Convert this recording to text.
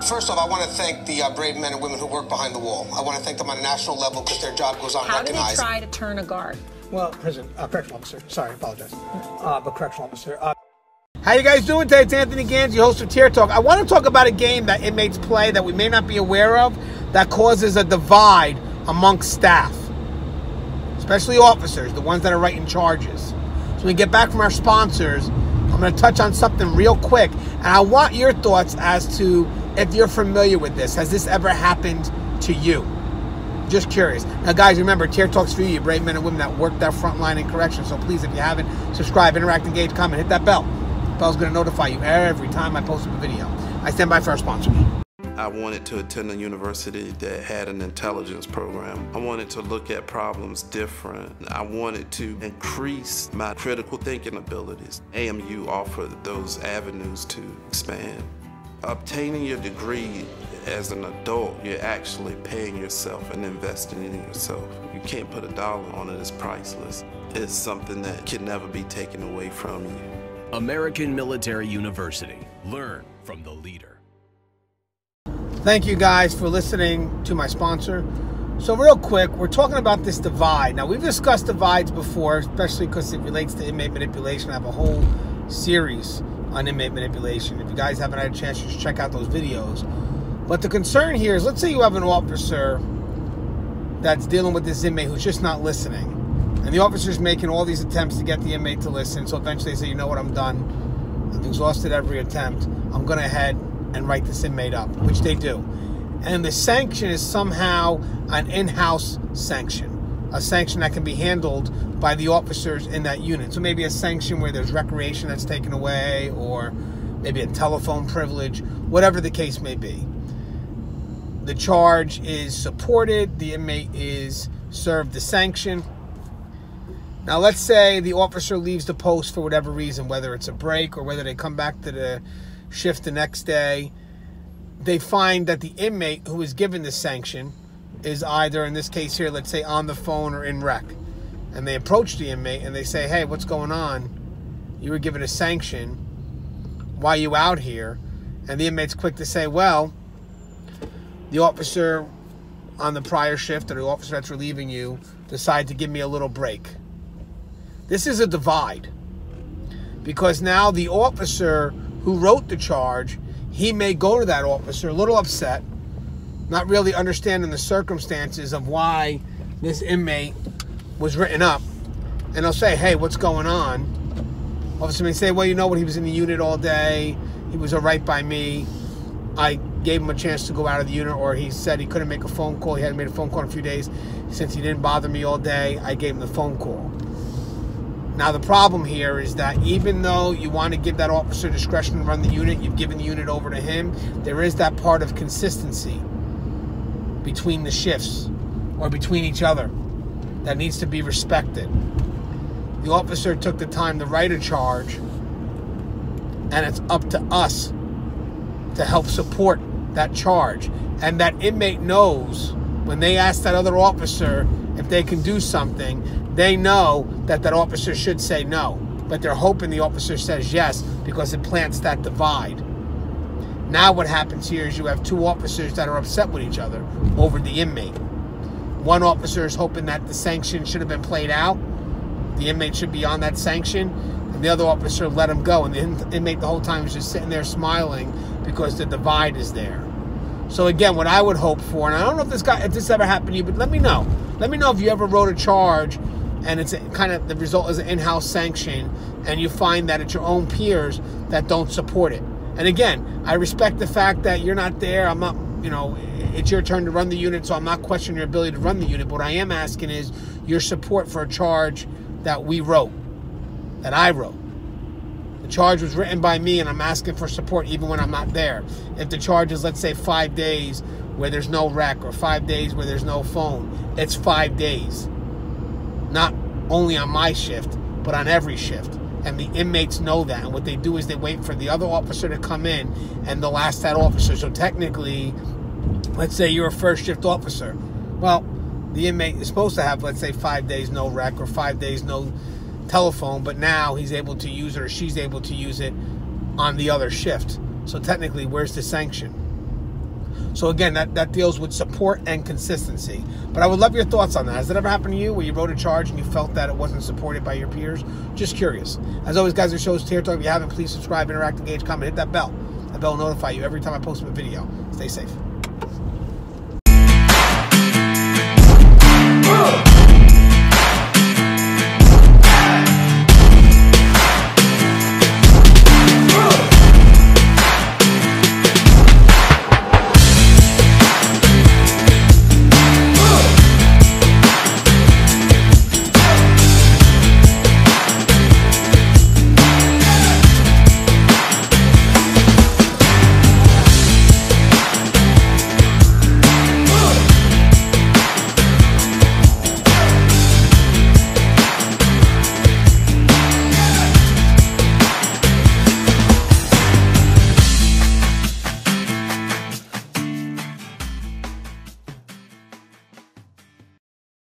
First off, I want to thank the brave men and women who work behind the wall. I want to thank them on a national level because their job goes unrecognized. How do they try to turn a guard? Well, correctional officer. Sorry, I apologize. But correctional officer. How you guys doing today? It's Anthony Gangi, host of Tier Talk. I want to talk about a game that inmates play that we may not be aware of that causes a divide amongst staff, especially officers, the ones that are writing charges. So when we get back from our sponsors, I'm going to touch on something real quick, and I want your thoughts as to if you're familiar with this. Has this ever happened to you? Just curious. Now, guys, remember, Tier Talk's for you, brave men and women that work that front line in correction. So please, if you haven't, subscribe, interact, engage, comment, hit that bell. The bell's going to notify you every time I post a video. I stand by for our sponsors. I wanted to attend a university that had an intelligence program. I wanted to look at problems different. I wanted to increase my critical thinking abilities. AMU offered those avenues to expand. Obtaining your degree as an adult, you're actually paying yourself and investing in yourself. You can't put a dollar on it, it's priceless. It's something that can never be taken away from you. American Military University. Learn from the leader. Thank you guys for listening to my sponsor. So real quick, we're talking about this divide. Now, we've discussed divides before, especially because it relates to inmate manipulation. I have a whole series on inmate manipulation. If you guys haven't had a chance, you should check out those videos. But the concern here is, let's say you have an officer that's dealing with this inmate who's just not listening. And the officer's making all these attempts to get the inmate to listen. So eventually they say, you know what, I'm done. I've exhausted every attempt. I'm going to head and write this inmate up, which they do. And the sanction is somehow an in-house sanction, a sanction that can be handled by the officers in that unit. So maybe a sanction where there's recreation that's taken away, or maybe a telephone privilege, whatever the case may be. The charge is supported, the inmate is served the sanction. Now let's say the officer leaves the post for whatever reason, whether it's a break or whether they come back to the shift the next day. They find that the inmate who was given the sanction is either, in this case here, let's say on the phone or in rec. And they approach the inmate and they say, hey, what's going on? You were given a sanction. Why are you out here? And the inmate's quick to say, well, the officer on the prior shift or the officer that's relieving you decided to give me a little break. This is a divide, because now the officer who wrote the charge, he may go to that officer a little upset, not really understanding the circumstances of why this inmate was written up, and they'll say, hey, what's going on? Officer may say, well, you know what, he was in the unit all day, he was all right by me, I gave him a chance to go out of the unit, or he said he couldn't make a phone call, he hadn't made a phone call in a few days, since he didn't bother me all day, I gave him the phone call. Now, the problem here is that even though you want to give that officer discretion to run the unit, you've given the unit over to him, there is that part of consistency between the shifts or between each other that needs to be respected. The officer took the time to write a charge, and it's up to us to help support that charge. And that inmate knows when they ask that other officer if they can do something, they know that that officer should say no, but they're hoping the officer says yes, because it plants that divide. Now what happens here is you have two officers that are upset with each other over the inmate. One officer is hoping that the sanction should have been played out, the inmate should be on that sanction, and the other officer let him go, and the inmate the whole time is just sitting there smiling because the divide is there. So again, what I would hope for, and I don't know if this ever happened to you, but let me know. Let me know if you ever wrote a charge and it's kind of the result is an in-house sanction, and you find that it's your own peers that don't support it. And again, I respect the fact that you're not there. I'm not, you know, it's your turn to run the unit, so I'm not questioning your ability to run the unit. But what I am asking is your support for a charge that we wrote, that I wrote. The charge was written by me, and I'm asking for support even when I'm not there. If the charge is, let's say, 5 days where there's no rec, or 5 days where there's no phone, it's 5 days. Not only on my shift, but on every shift. And the inmates know that. And what they do is they wait for the other officer to come in, and they'll ask that officer. So technically, let's say you're a first shift officer. Well, the inmate is supposed to have, let's say, 5 days no rec or 5 days no telephone, but now he's able to use it, or she's able to use it on the other shift. So technically, where's the sanction? So again, that deals with support and consistency. But I would love your thoughts on that. Has it ever happened to you where you wrote a charge and you felt that it wasn't supported by your peers? Just curious. As always, guys, the show's Tear Talk. If you haven't, please subscribe, interact, engage, comment, hit that bell. That bell will notify you every time I post a video. Stay safe.